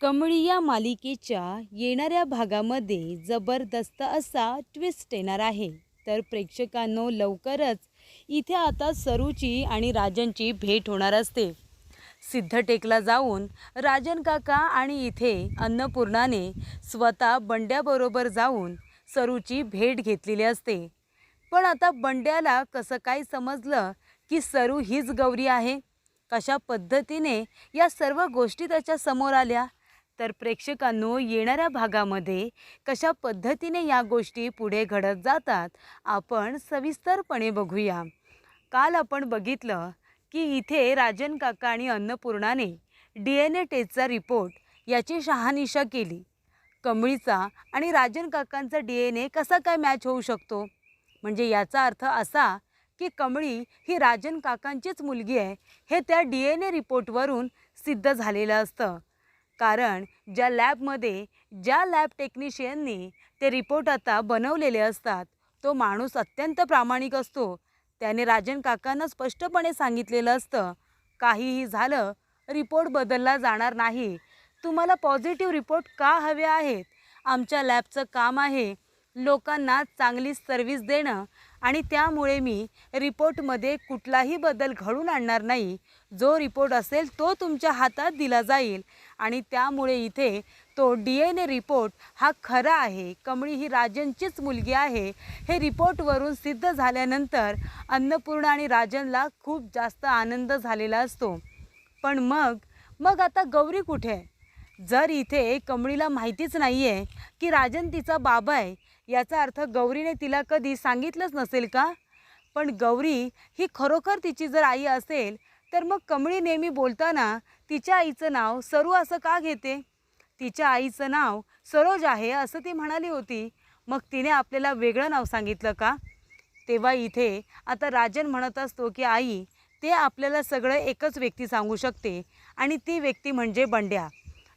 कमळी या मालिकेच्या येणाऱ्या भागामध्ये जबरदस्त असा ट्विस्ट येणार आहे। तर प्रेक्षकांनो, लवकरच इथे आता सरूची आणि राजनची भेट होणार असते। सिद्धटेकला जाऊन राजन काका आणि इथे अन्नपूर्णाने स्वतः बंड्याबरोबर जाऊन सरूची भेट घेतलेली असते। पण आता बंड्याला कसं काय समजलं की सरू हीच गौरी आहे? कशा पद्धतीने या सर्व गोष्टी त्याच्या समोर आल्या? तर प्रेक्षकांनो, येणाऱ्या भागामध्ये कशा पद्धतीने या गोष्टी पुढे घडत जातात आपण सविस्तरपणे बघूया। काल आपण बघितलं की इथे राजन काका आणि अन्नपूर्णाने DNA टेस्टचा रिपोर्ट याची शहानिशा केली। कमळीचा आणि राजन काकांचा DNA कसा काय मॅच होऊ शकतो? म्हणजे याचा अर्थ असा की कमळी ही राजन काकांचीच मुलगी आहे हे त्या DNA रिपोर्टवरून सिद्ध झालेलं असतं। कारण ज्या लॅब टेक्निशियननी ते रिपोर्ट आता बनवलेले असतात, तो माणूस अत्यंत प्रामाणिक असतो। त्याने राजन काकांना स्पष्टपणे सांगितलेलं असतं, काहीही झालं रिपोर्ट बदलला जाणार नाही। तुम्हाला पॉझिटिव्ह रिपोर्ट का हवे आहेत? आमच्या लॅबचं काम आहे लोकांना चांगली सर्व्हिस देणं, आणि त्यामुळे मी रिपोर्टमध्ये कुठलाही बदल घडून आणणार नाही। जो रिपोर्ट असेल तो तुमच्या हातात दिला जाईल, आणि त्यामुळे इथे तो DNA रिपोर्ट हा खरा आहे, कमळी ही राजनचीच मुलगी आहे हे रिपोर्टवरून सिद्ध झाल्यानंतर अन्नपूर्णा आणि राजनला खूप जास्त आनंद झालेला असतो। पण मग आता गौरी कुठे आहे? जर इथे कमळीला माहितीच नाही आहे की राजन तिचा बाबा आहे, याचा अर्थ गौरीने तिला कधी सांगितलंच नसेल का? पण गौरी ही खरोखर तिची जर आई असेल तर मग कमळी नेहमी बोलताना तिच्या आईचं नाव सरू असं का घेते? तिच्या आईचं नाव सरोज आहे असं ती म्हणाली होती, मग तिने आपल्याला वेगळं नाव सांगितलं का? तेव्हा इथे आता राजन म्हणत असतो की आई, ते आपल्याला सगळं एकच व्यक्ती सांगू शकते, आणि ती व्यक्ती म्हणजे बंड्या।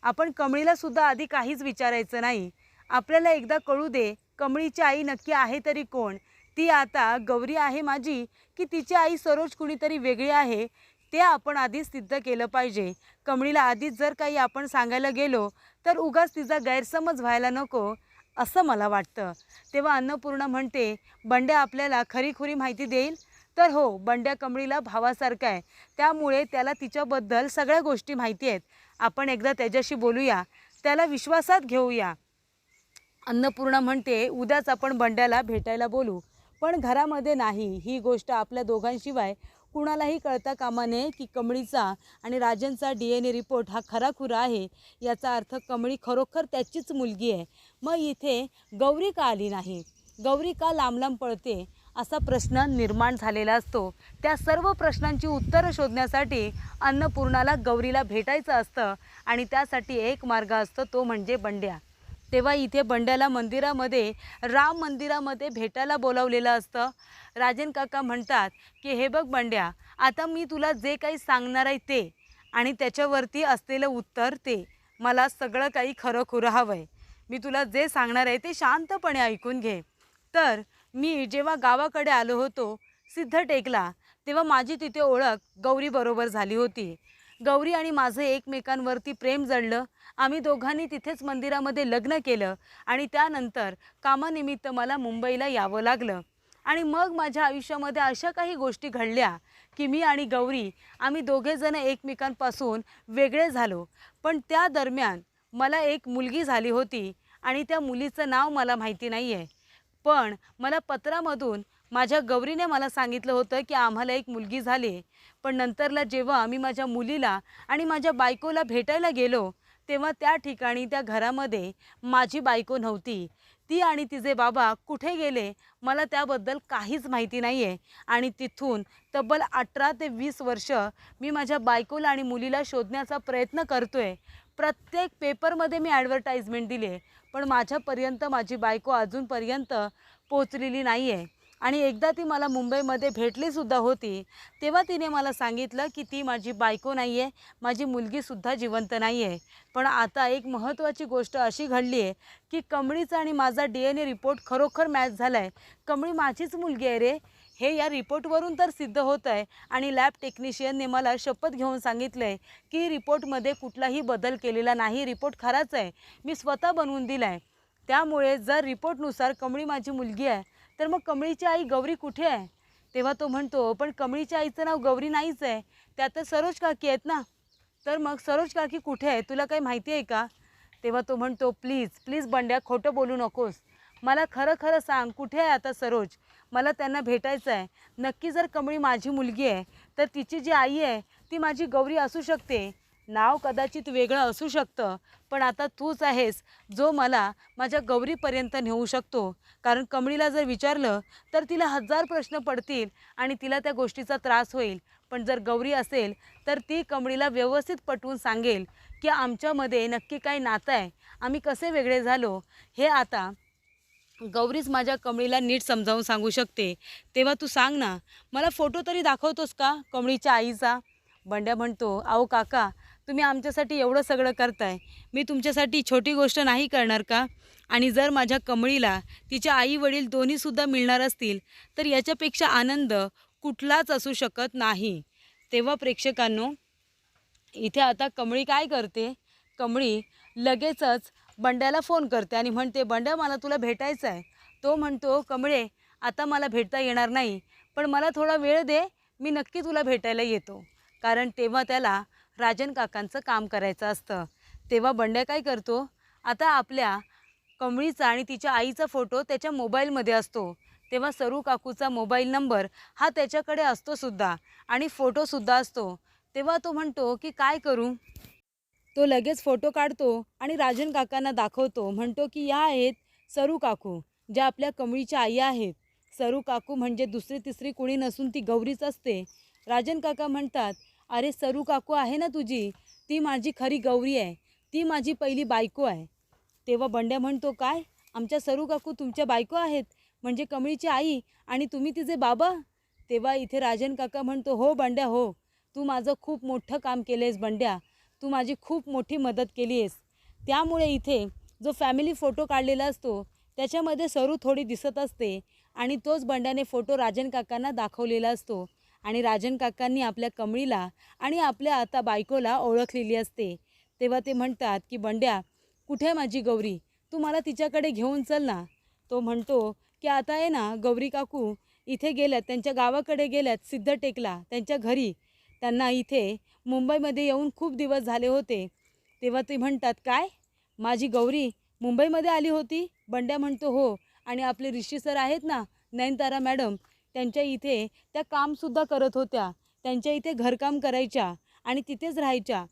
आपण कमळीला सुद्धा आधी काहीच विचारायचं नाही। आपल्याला एकदा कळू दे कमळीची आई नक्की आहे तरी कोण? ती आता गौरी आहे माझी की तिची आई सरोज कुणीतरी वेगळी आहे? ते आपण आधीच सिद्ध केलं पाहिजे। कमळीला आधीच जर काही आपण सांगायला गेलो तर उगाच तिचा गैरसमज व्हायला नको, असं मला वाटतं। तेव्हा अन्नपूर्णा म्हणते, बंड्या आपल्याला खरीखुरी माहिती देईल? तर हो, बंड्या कमळीला भावासारखा आहे, त्यामुळे त्याला तिच्याबद्दल सगळ्या गोष्टी माहिती आहेत। आपण एकदा त्याच्याशी बोलूया, त्याला विश्वासात घेऊया। अन्नपूर्णा म्हणते, उद्याच आपण बंड्याला भेटायला बोलू, पण घरामध्ये नाही। ही गोष्ट आपल्या दोघांशिवाय कुणालाही कळता कामा नये की कमळीचा आणि राजनचा DNA रिपोर्ट हा खराखुरा आहे। याचा अर्थ कमळी खरोखर त्याचीच मुलगी आहे। मग इथे गौरी का आली नाही? गौरी का लांब लांब पळते? असा प्रश्न निर्माण झालेला असतो। त्या सर्व प्रश्नांची उत्तरं शोधण्यासाठी अन्नपूर्णाला गौरीला भेटायचं असतं, आणि त्यासाठी एक मार्ग असतो, तो म्हणजे बंड्या। तेव्हा इथे बंड्याला राम मंदिरामध्ये भेटायला बोलावलेलं असतं। राजन काका म्हणतात की हे बघ बंड्या, आता मी तुला जे काही सांगणार आहे ते, आणि त्याच्यावरती असलेलं उत्तर ते, मला सगळं काही खरंखुरं हवं आहे। मी तुला जे सांगणार आहे ते शांतपणे ऐकून घे। तर मी जेव्हा गावाकडे आलो होतो सिद्धटेकला, तेव्हा माझी तिथे ओळख गौरीबरोबर झाली होती। गौरी आणि माझं एकमेकांवरती प्रेम जडलं। आम्ही दोघांनी तिथेच मंदिरामध्ये लग्न केलं, आणि त्यानंतर कामानिमित्त मला मुंबईला यावं लागलं। आणि मग माझ्या आयुष्यामध्ये अशा काही गोष्टी घडल्या की मी आणि गौरी आम्ही दोघेजण एकमेकांपासून वेगळे झालो। पण त्या दरम्यान मला एक मुलगी झाली होती, आणि त्या मुलीचं नाव मला माहिती नाही आहे। पण मला पत्रामधून माझ्या गौरीने मला सांगितलं होतं की आम्हाला एक मुलगी झाली। पण नंतरला जेव्हा आम्ही माझ्या मुलीला आणि माझ्या बायकोला भेटायला गेलो, तेव्हा त्या ठिकाणी त्या घरामध्ये माझी बायको नव्हती। ती आणि तिचे बाबा कुठे गेले मला त्याबद्दल काहीच माहिती नाही आहे। आणि तिथून तब्बल 18 ते 20 वर्ष मी माझ्या बायकोला आणि मुलीला शोधण्याचा प्रयत्न करतोय। प्रत्येक पेपरमध्ये मी ॲडव्हर्टाइजमेंट दिले, पण माझ्यापर्यंत माझी बायको अजूनपर्यंत पोचलेली नाही आहे। आणि एकदा ती मला मुंबईमध्ये भेटलीसुद्धा होती, तेव्हा तिने मला सांगितलं की ती माझी बायको नाही आहे, माझी मुलगीसुद्धा जिवंत नाही आहे। पण आता एक महत्त्वाची गोष्ट अशी घडली आहे की कमळीचा आणि माझा DNA रिपोर्ट खरोखर मॅच झाला आहे। कमळी माझीच मुलगी आहे रे, हे या रिपोर्टवरून तर सिद्ध होत आहे आणि लॅब टेक्निशियनने मला शपथ घेऊन सांगितलं आहे की रिपोर्टमध्ये कुठलाही बदल केलेला नाही, रिपोर्ट खराच आहे, मी स्वतः बनवून दिला आहे. त्यामुळे जर रिपोर्टनुसार कमळी माझी मुलगी आहे तर मग कमळीची आई गौरी कुठे आहे? तेव्हा तो म्हणतो, पण कमळीच्या आईचं नाव गौरी नाहीच आहे, त्या तर सरोज काकी आहेत ना. तर मग सरोज काकी कुठे आहे, तुला काही माहिती आहे का? तेव्हा तो म्हणतो, प्लीज प्लीज बंड्या, खोटं बोलू नकोस, मला खरं खरं सांग, कुठे आहे आता सरोज? मला त्यांना भेटायचं आहे. नक्की जर कमळी माझी मुलगी आहे तर तिची जी आई आहे ती माझी गौरी असू शकते. नाव कदाचित वेगळं असू शकतं, पण आता तूच आहेस जो मला माझ्या गौरीपर्यंत नेऊ शकतो. कारण कमळीला जर विचारलं तर तिला 1000 प्रश्न पडतील आणि तिला त्या गोष्टीचा त्रास होईल. पण जर गौरी असेल तर ती कमळीला व्यवस्थित पटवून सांगेल की आमच्यामध्ये नक्की काय नातं आहे, आम्ही कसे वेगळे झालो, हे आता गौरीच माझ्या कमळीला नीट समजावून सांगू शकते. तेव्हा तू सांग ना, मला फोटो तरी दाखवतोस का कमळीच्या आईचा? बंड्या म्हणतो, अहो काका, तुम्ही आमच्यासाठी एवढं सगळं करताय, मी तुमच्यासाठी छोटी गोष्ट नाही करणार का? आणि जर माझ्या कमळीला तिच्या आई वडील दोन्हीसुद्धा मिळणार असतील तर याच्यापेक्षा आनंद कुठलाच असू शकत नाही. तेव्हा प्रेक्षकांनो, इथे आता कमळी काय करते, कमळी लगेचच बंड्याला फोन करते आणि म्हणते, बंड्या मला तुला भेटायचं आहे. तो म्हणतो, कमळे आता मला भेटता येणार नाही, पण मला थोडा वेळ दे, मी नक्की तुला भेटायला येतो. कारण तेव्हा त्याला राजन काकांचं काम करायचं असतं. तेव्हा बंड्या काय करतो, आता आपल्या कमळीचा आणि तिच्या आईचा फोटो त्याच्या मोबाईलमध्ये असतो. तेव्हा सरू काकूचा मोबाईल नंबर हा त्याच्याकडे असतो सुद्धा आणि फोटोसुद्धा असतो. तेव्हा तो म्हणतो की काय करू? तो लगेच फोटो काढतो आणि राजन काकांना दाखवतो. म्हणतो की या आहेत सरू काकू, ज्या आपल्या कमळीच्या आई आहेत. सरू काकू म्हणजे दुसरी तिसरी कुणी नसून ती गौरीच असते. राजन काका म्हणतात, अरे सरू काकू आहे ना तुझी, ती माझी खरी गौरी आहे, ती माझी पहिली बायको आहे. तेव्हा बंड्या म्हणतो, काय, आमच्या सरू काकू तुमच्या बायको आहेत, म्हणजे कमळीची आई आणि तुम्ही तिचे बाबा? तेव्हा इथे राजन काका म्हणतो, हो बंड्या हो, तू माझं खूप मोठं काम केलं आहेस बंड्या, तू माझी खूप मोठी मदत केली आहेस. त्यामुळे इथे जो फॅमिली फोटो काढलेला असतो त्याच्यामध्ये सरू थोडी दिसत असते आणि तोच बंड्याने फोटो राजन काकांना दाखवलेला असतो आणि राजन काकांनी आपल्या कमळीला आणि आपल्या आता बायकोला ओळखलेली असते. तेव्हा ते म्हणतात की बंड्या, कुठे आहे माझी गौरी, तू मला तिच्याकडे घेऊन चल ना. तो म्हणतो की आता आहे ना, गौरी काकू इथे गेल्यात, त्यांच्या गावाकडे गेल्यात सिद्धटेकला, त्यांच्या घरी. त्यांना इथे मुंबईमध्ये येऊन खूप दिवस झाले होते. तेव्हा ते म्हणतात, काय, माझी गौरी मुंबईमध्ये आली होती? बंड्या म्हणतो, हो, आणि आपले ऋषी सर आहेत ना, नयनतारा मॅडम, त्यांच्या इथे त्या कामसुद्धा करत होत्या, त्यांच्या इथे घरकाम करायच्या आणि तिथेच राहायच्या.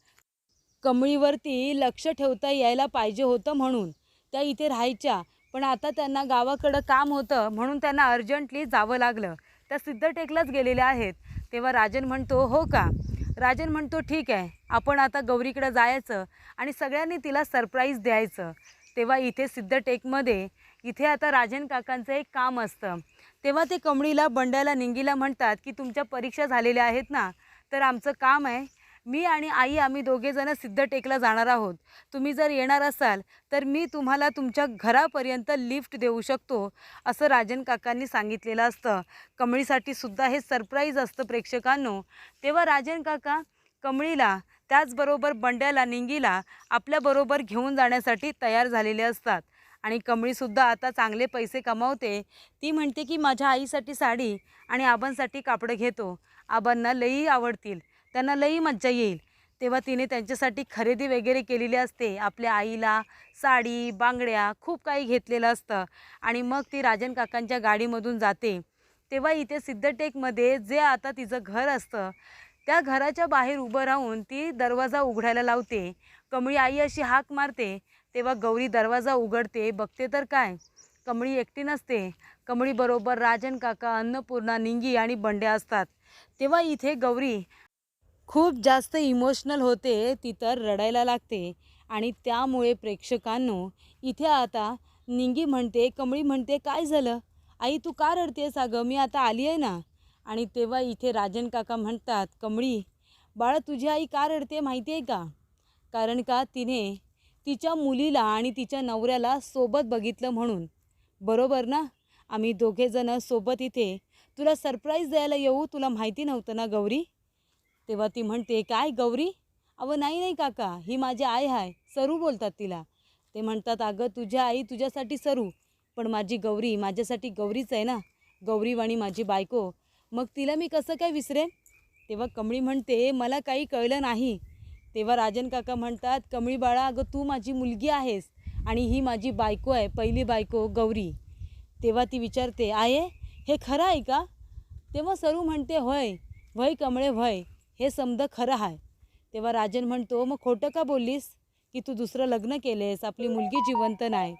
कमळीवरती लक्ष ठेवता यायला पाहिजे होतं म्हणून त्या इथे राहायच्या, पण आता त्यांना गावाकडं काम होतं म्हणून त्यांना अर्जंटली जावं लागलं. त्या सिद्धटेकलाच गेलेल्या आहेत. तेव्हा राजन म्हणतो, हो का? राजन म्हणतो, ठीक आहे, आपण आता गौरीकडं जायचं आणि सगळ्यांनी तिला सरप्राईज द्यायचं. तेव्हा इथे सिद्धटेकमध्ये इथे आता राजन काकांचं एक काम असतं. तेव्हा ते कमळीला, बंड्याला, निंगीला म्हणतात की तुमच्या परीक्षा झालेल्या आहेत ना, तर आमचं काम आहे, मी आणि आई आम्ही दोघेजणं सिद्धटेकला जाणार आहोत. तुम्ही जर येणार असाल तर मी तुम्हाला तुमच्या घरापर्यंत लिफ्ट देऊ शकतो, असं राजन काकांनी सांगितलेलं असतं. कमळीसाठी सुद्धा हे सरप्राईज असतं प्रेक्षकांनो. तेव्हा राजन काका कमळीला त्याचबरोबर बंड्याला, निंगीला आपल्याबरोबर घेऊन जाण्यासाठी तयार झालेले असतात. आणि कमळीसुद्धा आता चांगले पैसे कमावते. ती म्हणते की माझ्या आईसाठी साडी आणि आबांसाठी कापडं घेतो, आबांना लई आवडतील, त्यांना लई मज्जा येईल. तेव्हा तिने त्यांच्यासाठी खरेदी वगैरे केलेली असते. आपल्या आईला साडी, बांगड्या, खूप काही घेतलेलं असतं आणि मग ती राजन काकांच्या गाडीमधून जाते. तेव्हा इथे सिद्धटेकमध्ये जे आता तिचं घर असतं त्या घराच्या बाहेर उभं राहून ती दरवाजा उघडायला लावते. कमळी आई अशी हाक मारते. तेव्हा गौरी दरवाजा उघडते. बघते तर काय, कमळी एकटी नसते, कमळीबरोबर राजन काका, अन्नपूर्णा, निंगी आणि बंड्या असतात. तेव्हा इथे गौरी खूप जास्त इमोशनल होते, ती तर रडायला लागते. आणि त्यामुळे प्रेक्षकांनो, इथे आता निंगी म्हणते, कमळी म्हणते, काय झालं आई, तू का रडतेस? अगं मी आता आली आहे ना. आणि तेव्हा इथे राजन काका म्हणतात, कमळी बाळा, तुझी आई का रडते माहिती आहे का? कारण का तिने तिच्या मुलीला आणि तिच्या नवऱ्याला सोबत बघितलं म्हणून. बरोबर ना? आम्ही दोघेजणं सोबत इथे तुला सरप्राईज द्यायला येऊ, तुला माहिती नव्हतं ना गौरी? तेव्हा ती म्हणते, काय गौरी? अहो नाही नाही काका, ही माझी आई आहे, सरू बोलतात तिला. ते म्हणतात, अगं तुझ्या आई तुझ्यासाठी सरू, पण माझी गौरी माझ्यासाठी गौरीच आहे ना, गौरीवाणी माझी बायको, मग तिला मी कसं काय विसरेन? तेव्हा कमळी म्हणते, मला काही कळलं नाही. तेव्हा राजन काका म्हणतात, कमळी बाळा, अगं तू माझी मुलगी आहेस आणि ही माझी बायको आहे, पहिली बायको गौरी. तेव्हा ती विचारते, आहे हे खरं आहे का? तेव्हा सरू म्हणते, होय व्हय कमळे व्हय, हे समद खरं आहे. तेव्हा राजन म्हणतो, मग खोटं का बोललीस की तू दुसरं लग्न केलेस, आपली मुलगी जिवंत नाही?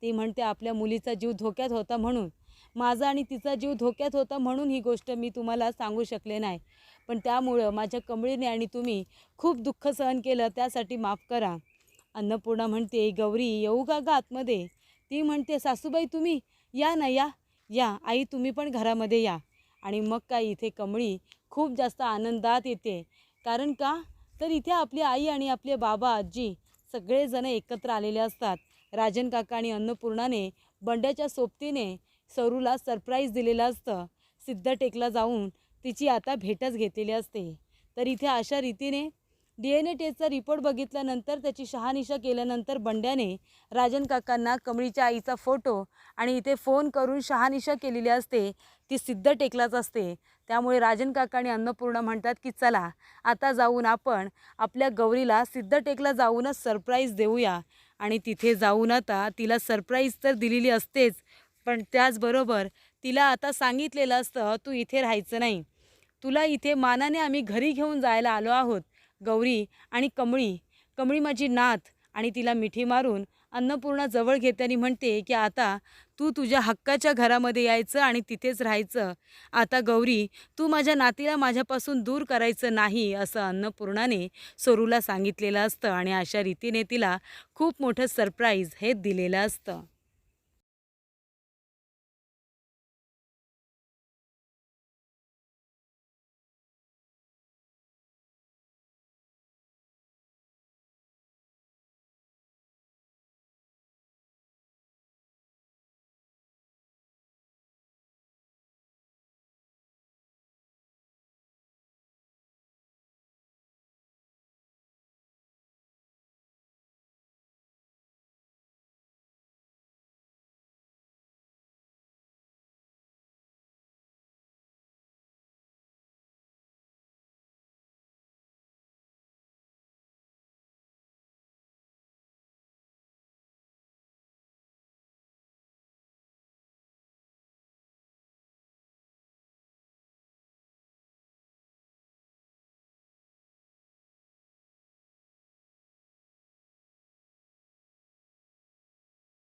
ती म्हणते, आपल्या मुलीचा जीव धोक्यात होता म्हणून, माझा आणि तिचा जीव धोक्यात होता म्हणून ही गोष्ट मी तुम्हाला सांगू शकले नाही, पण त्यामुळं माझ्या कमळीने आणि तुम्ही खूप दुःख सहन केलं, त्यासाठी माफ करा. अन्नपूर्णा म्हणते, गौरी येऊ का ग आतमध्ये? ती म्हणते, सासूबाई तुम्ही या ना, या या आई, तुम्ही पण घरामध्ये या. आणि मग काय इथे कमळी खूप जास्त आनंदात येते. कारण का, तर इथे आपली आई आणि आपले बाबा आजी सगळेजण एकत्र आलेले असतात. राजन काका आणि अन्नपूर्णाने बंड्याच्या सोबतीने सरूला सरप्राईज दिलेलं असतं. सिद्धटेकला जाऊन तिची आता भेटच घेतलेली असते. तर इथे अशा रीतीने DNA टेस्टचा रिपोर्ट बघितल्यानंतर, त्याची शहानिशा केल्यानंतर बंड्याने राजन काकांना कमळीच्या आईचा फोटो आणि इथे फोन करून शहानिशा केलेली असते, ती सिद्धटेकलाच असते. त्यामुळे राजन काका आणि अन्नपूर्णा म्हणतात की चला आता जाऊन आपण आपल्या गौरीला सिद्धटेकला जाऊनच सरप्राईज देऊया. आणि तिथे जाऊन आता तिला सरप्राईज तर दिलेली असतेच, पण त्याचबरोबर तिला आता सांगितलेलं असतं, तू इथे राहायचं नाही, तुला इथे मानाने आम्ही घरी घेऊन जायला आलो आहोत. गौरी आणि कमळी माझी नात. आणि तिला मिठी मारून अन्नपूर्णा जवळ घेते आणि म्हणते की आता तू तुझ्या हक्काच्या घरामध्ये यायचं आणि तिथेच राहायचं. आता गौरी, तू माझ्या नातीला माझ्यापासून दूर करायचं नाही, असं अन्नपूर्णाने सरूला सांगितलेलं असतं. आणि अशा रीतीने तिला खूप मोठं सरप्राईज हे दिलेलं असतं.